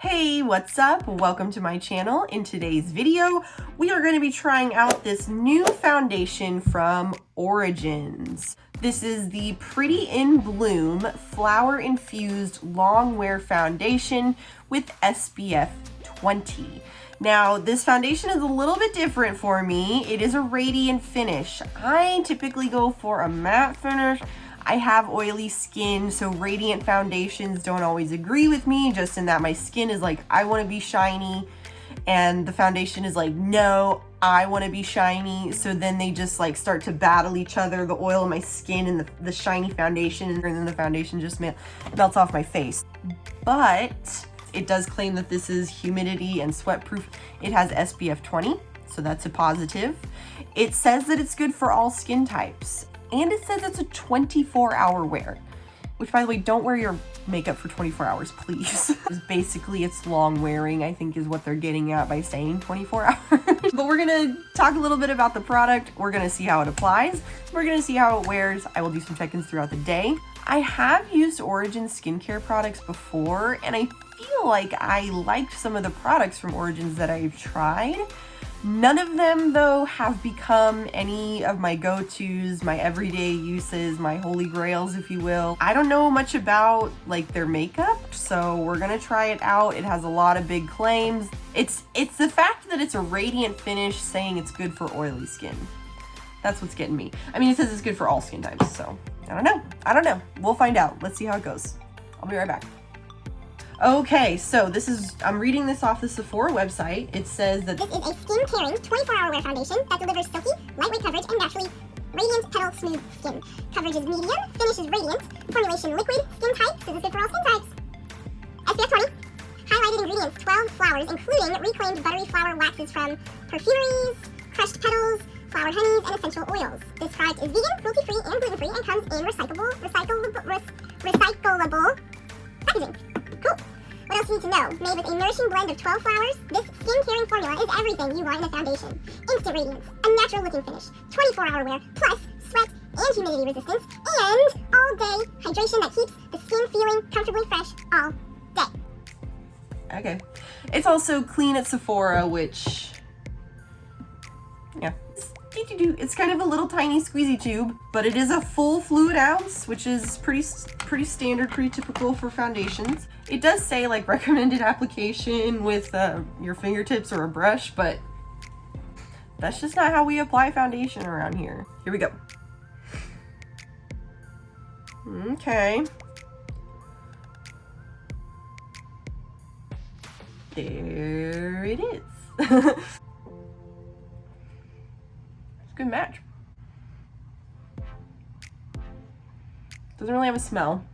Hey, what's up? Welcome to my channel. In today's video, we are going to be trying out this new foundation from Origins. This is the Pretty in Bloom Flower-Infused Long Wear Foundation with SPF 20. Now, this foundation is a little bit different for me. It is a radiant finish. I typically go for a matte finish. I have oily skin, so radiant foundations don't always agree with me, just in that my skin is like, I want to be shiny, and the foundation is like, no, I want to be shiny. So then they just like start to battle each other, the oil in my skin and the shiny foundation, and then the foundation just melts off my face. But it does claim that this is humidity and sweat proof. It has SPF 20, so that's a positive. It says that it's good for all skin types. And it says it's a 24-hour wear, which, by the way, don't wear your makeup for 24 hours, please. Basically, it's long wearing, I think, is what they're getting at by saying 24 hours. But we're gonna talk a little bit about the product. We're gonna see how it applies. We're gonna see how it wears. I will do some check-ins throughout the day. I have used Origins skincare products before, and I feel like I liked some of the products from Origins that I've tried. None of them, though, have become any of my go-tos, my everyday uses, my holy grails, if you will. I don't know much about like their makeup, so we're gonna try it out. It has a lot of big claims. It's the fact that it's a radiant finish saying it's good for oily skin. That's what's getting me. I mean, it says it's good for all skin types, so I don't know. We'll find out. Let's see how it goes. I'll be right back. Okay, so I'm reading this off the Sephora website. It says that this is a skin-caring 24-hour wear foundation that delivers silky, lightweight coverage and naturally radiant petal smooth skin. Coverage is medium, finish is radiant, formulation liquid, skin type, so this is good for all skin types. SPF 20, highlighted ingredients, 12 flowers, including reclaimed buttery flower waxes from perfumeries, crushed petals, flowered honeys, and essential oils. This product is vegan, cruelty-free, and gluten-free, and comes in recyclable packaging. Cool. What else do you need to know? Made with a nourishing blend of 12 flowers, this skin-caring formula is everything you want in a foundation. Instant radiance, a natural-looking finish, 24-hour wear, plus sweat and humidity resistance, and all-day hydration that keeps the skin feeling comfortably fresh all day. okay. It's also clean at Sephora, which, yeah. It's kind of a little tiny squeezy tube, but it is a full fluid ounce, which is pretty standard, pretty typical for foundations. It does say like recommended application with your fingertips or a brush, but that's just not how we apply foundation around here. Here we go. Okay. There it is. Good match. Doesn't really have a smell.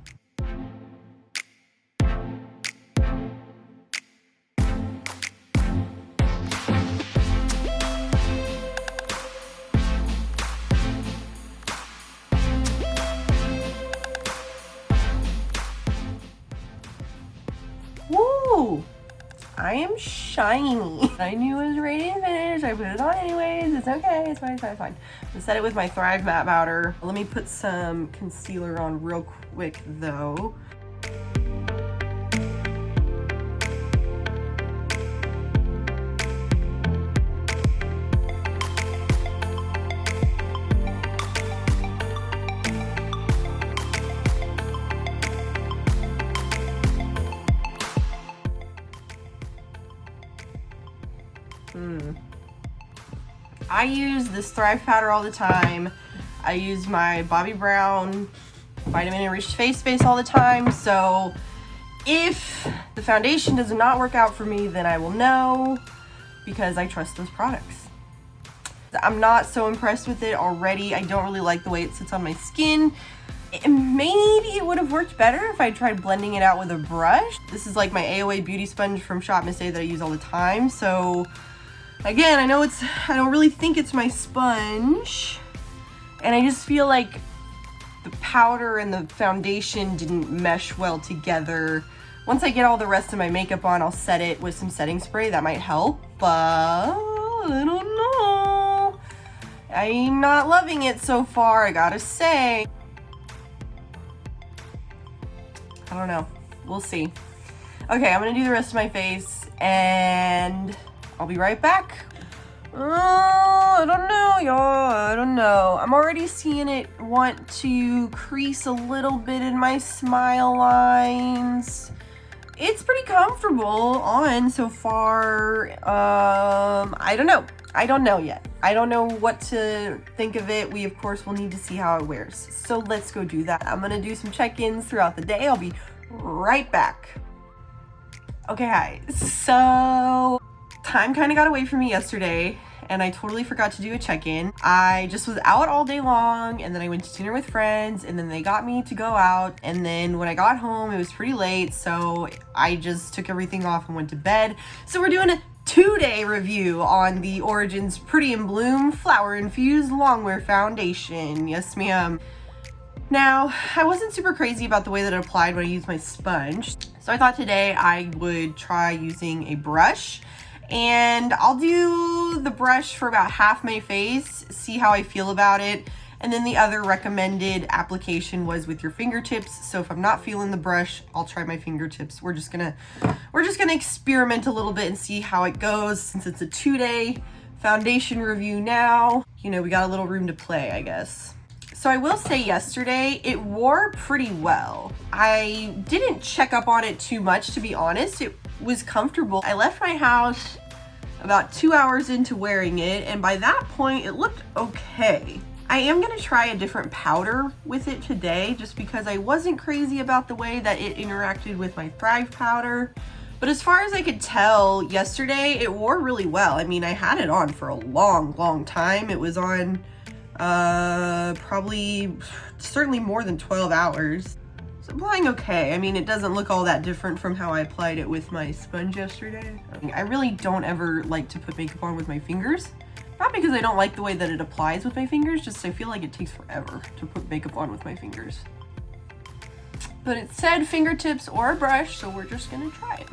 Woo! I am shiny. I knew it was radiant finish. I put it on anyways. It's okay. It's fine. It's fine. It's fine. I'm gonna set it with my Thrive Matte Powder. Let me put some concealer on real quick though. I use this Thrive powder all the time. I use my Bobbi Brown Vitamin Enriched face base all the time. So if the foundation does not work out for me, then I will know, because I trust those products. I'm not so impressed with it already. I don't really like the way it sits on my skin. Maybe it would have worked better if I tried blending it out with a brush. This is like my AOA beauty sponge from Shop Miss A that I use all the time. So again, I don't really think it's my sponge, and I just feel like the powder and the foundation didn't mesh well together. Once I get all the rest of my makeup on, I'll set it with some setting spray. That might help, but I don't know. I'm not loving it so far, I gotta say. I don't know. We'll see. Okay, I'm gonna do the rest of my face and I'll be right back. I don't know, y'all. I don't know. I'm already seeing it want to crease a little bit in my smile lines. It's pretty comfortable on so far. I don't know. I don't know yet. I don't know what to think of it. We, of course, will need to see how it wears. So let's go do that. I'm gonna do some check-ins throughout the day. I'll be right back. Okay, hi. So time kind of got away from me yesterday and I totally forgot to do a check-in. I just was out all day long and then I went to dinner with friends and then they got me to go out, and then when I got home it was pretty late, so I just took everything off and went to bed. So we're doing a 2-day review on the Origins Pretty in Bloom Flower-Infused Longwear Foundation. Yes, ma'am. Now, I wasn't super crazy about the way that it applied when I used my sponge, so I thought today I would try using a brush, and I'll do the brush for about half my face, see how I feel about it, and then the other recommended application was with your fingertips. So if I'm not feeling the brush, I'll try my fingertips. We're just gonna experiment a little bit and see how it goes, since it's a 2-day foundation review now. You know, we got a little room to play, I guess. So I will say yesterday, it wore pretty well. I didn't check up on it too much, to be honest. It was comfortable. I left my house about 2 hours into wearing it, and by that point, it looked okay. I am gonna try a different powder with it today, just because I wasn't crazy about the way that it interacted with my Thrive powder. But as far as I could tell yesterday, it wore really well. I mean, I had it on for a long time. It was on probably certainly more than 12 hours. It's applying okay. I mean, it doesn't look all that different from how I applied it with my sponge yesterday. I really don't ever like to put makeup on with my fingers. Not because I don't like the way that it applies with my fingers, just I feel like it takes forever to put makeup on with my fingers. But it said fingertips or a brush, so we're just gonna try it.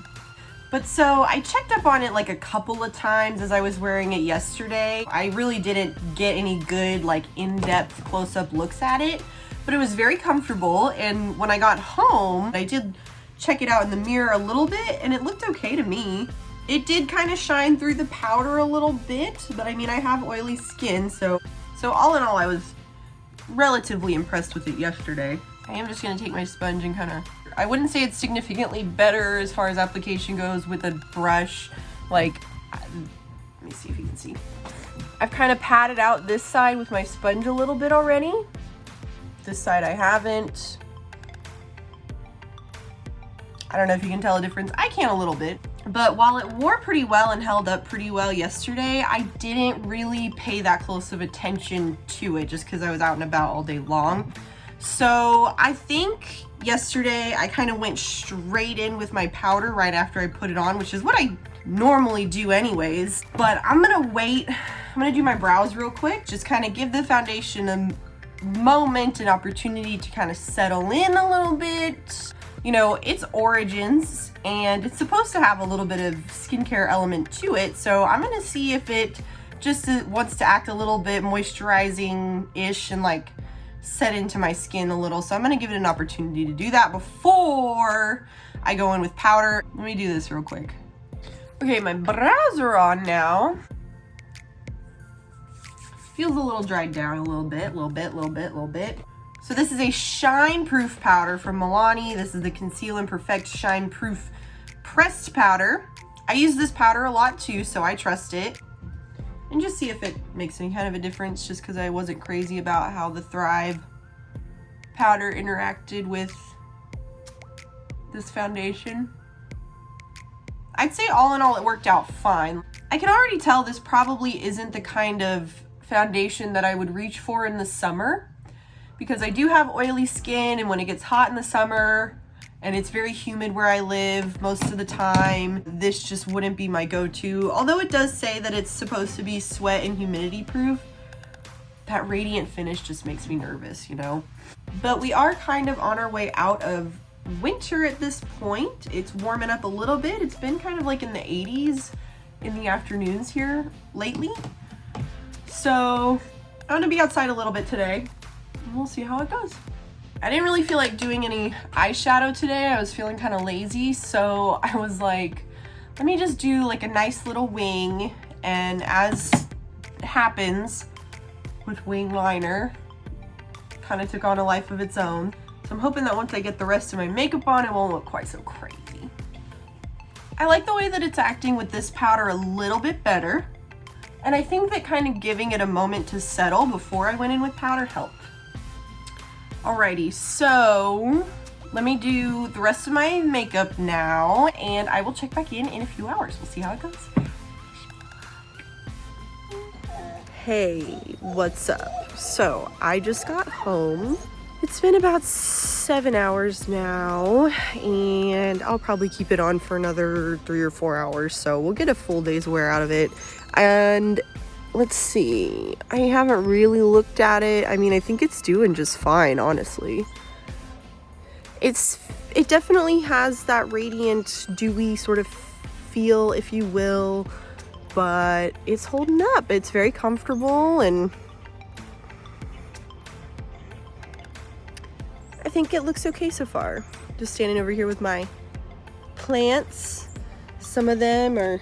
But so I checked up on it like a couple of times as I was wearing it yesterday. I really didn't get any good like in-depth close-up looks at it, but it was very comfortable. And when I got home, I did check it out in the mirror a little bit and it looked okay to me. It did kind of shine through the powder a little bit, but I mean, I have oily skin, so all in all, I was relatively impressed with it yesterday. I am just gonna take my sponge and kind of, I wouldn't say it's significantly better as far as application goes with a brush. Like, let me see if you can see. I've kind of patted out this side with my sponge a little bit already. This side I haven't. I don't know if you can tell a difference. I can a little bit. But while it wore pretty well and held up pretty well yesterday, I didn't really pay that close of attention to it just because I was out and about all day long. So I think yesterday I kind of went straight in with my powder right after I put it on, which is what I normally do anyways. But I'm gonna wait. I'm gonna do my brows real quick, just kind of give the foundation a moment, an opportunity to kind of settle in a little bit. You know, it's Origins and it's supposed to have a little bit of skincare element to it. So I'm gonna see if it just wants to act a little bit moisturizing-ish and like set into my skin a little. So I'm gonna give it an opportunity to do that before I go in with powder. Let me do this real quick. Okay, my brows are on now. Feels a little dried down a little bit. So this is a shine proof powder from Milani. This is the Conceal and Perfect Shine Proof Pressed Powder. I use this powder a lot too, so I trust it. And just see if it makes any kind of a difference, just because I wasn't crazy about how the Thrive powder interacted with this foundation. I'd say all in all it worked out fine. I can already tell this probably isn't the kind of foundation that I would reach for in the summer, because I do have oily skin, and when it gets hot in the summer and it's very humid where I live most of the time, this just wouldn't be my go-to. Although it does say that it's supposed to be sweat and humidity proof, that radiant finish just makes me nervous, you know? But we are kind of on our way out of winter at this point. It's warming up a little bit. It's been kind of like in the 80s in the afternoons here lately. So I'm gonna be outside a little bit today and we'll see how it goes. I didn't really feel like doing any eyeshadow today. I was feeling kind of lazy, so I was like, let me just do like a nice little wing. And as happens with wing liner, kind of took on a life of its own. So I'm hoping that once I get the rest of my makeup on, it won't look quite so crazy. I like the way that it's acting with this powder a little bit better. And I think that kind of giving it a moment to settle before I went in with powder helped. Alrighty, so let me do the rest of my makeup now, and I will check back in a few hours. We'll see how it goes. Hey, what's up? So I just got home. It's been about 7 hours now, and I'll probably keep it on for another 3 or 4 hours, so we'll get a full day's wear out of it. And let's see, I haven't really looked at it. I mean, I think it's doing just fine, honestly. It definitely has that radiant, dewy sort of feel, if you will, but it's holding up. It's very comfortable, and I think it looks okay so far. Just standing over here with my plants. Some of them are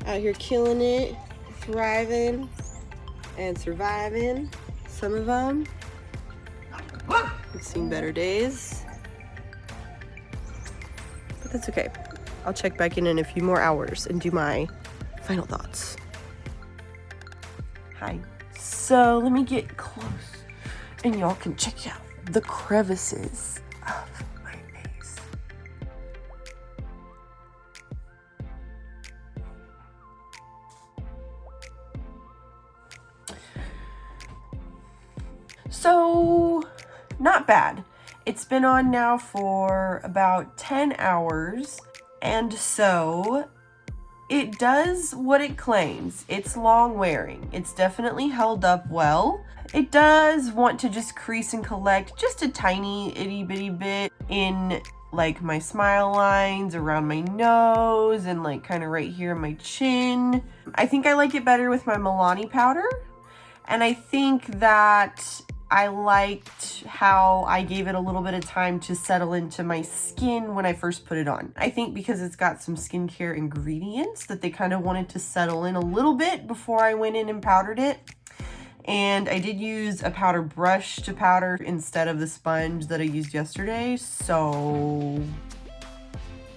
out here killing it, thriving and surviving. Some of them have seen better days, but that's okay. I'll check back in a few more hours and do my final thoughts. Hi. So let me get close and y'all can check out the crevices of my face. So, not bad. It's been on now for about 10 hours, and so it does what it claims. It's long wearing. It's definitely held up well. It does want to just crease and collect just a tiny itty bitty bit in like my smile lines, around my nose, and like kind of right here in my chin. I think I like it better with my Milani powder, and I think that I liked how I gave it a little bit of time to settle into my skin when I first put it on. I think because it's got some skincare ingredients that they kind of wanted to settle in a little bit before I went in and powdered it. And I did use a powder brush to powder instead of the sponge that I used yesterday, so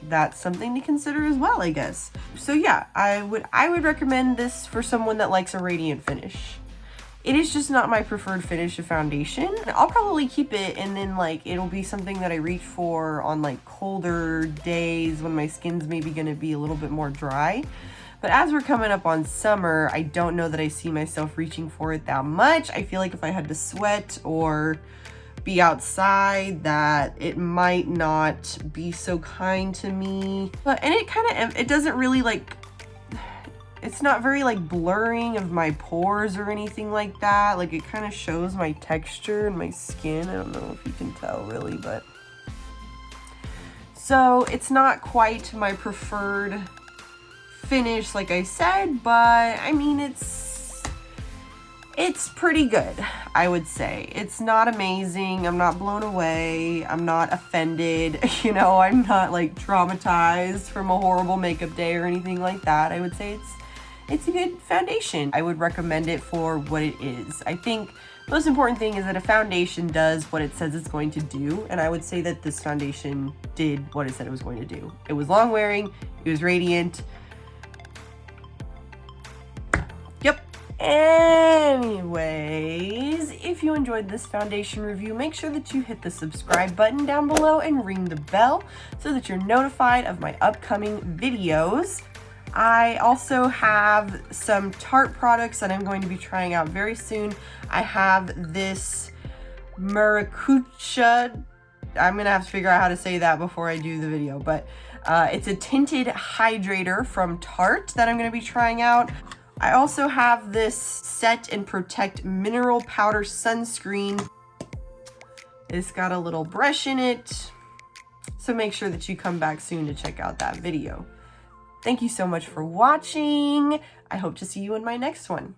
that's something to consider as well, I guess. So yeah, I would recommend this for someone that likes a radiant finish. It is just not my preferred finish of foundation. I'll probably keep it, and then like it'll be something that I reach for on like colder days when my skin's maybe gonna be a little bit more dry. But as we're coming up on summer, I don't know that I see myself reaching for it that much. I feel like if I had to sweat or be outside, that it might not be so kind to me. And it doesn't really like, it's not very like blurring of my pores or anything like that. Like it kind of shows my texture and my skin. I don't know if you can tell really, but so it's not quite my preferred finish like I said, but I mean it's pretty good, I would say. It's not amazing. I'm not blown away. I'm not offended. You know, I'm not like traumatized from a horrible makeup day or anything like that. I would say it's a good foundation. I would recommend it for what it is. I think the most important thing is that a foundation does what it says it's going to do, and I would say that this foundation did what it said it was going to do. It was long wearing, it was radiant. Yep. Anyways, if you enjoyed this foundation review, make sure that you hit the subscribe button down below and ring the bell so that you're notified of my upcoming videos. I also have some Tarte products that I'm going to be trying out very soon. I have this maracuja. I'm gonna have to figure out how to say that before I do the video, but it's a tinted hydrator from Tarte that I'm gonna be trying out. I also have this Set and Protect Mineral Powder Sunscreen. It's got a little brush in it, so make sure that you come back soon to check out that video. Thank you so much for watching. I hope to see you in my next one.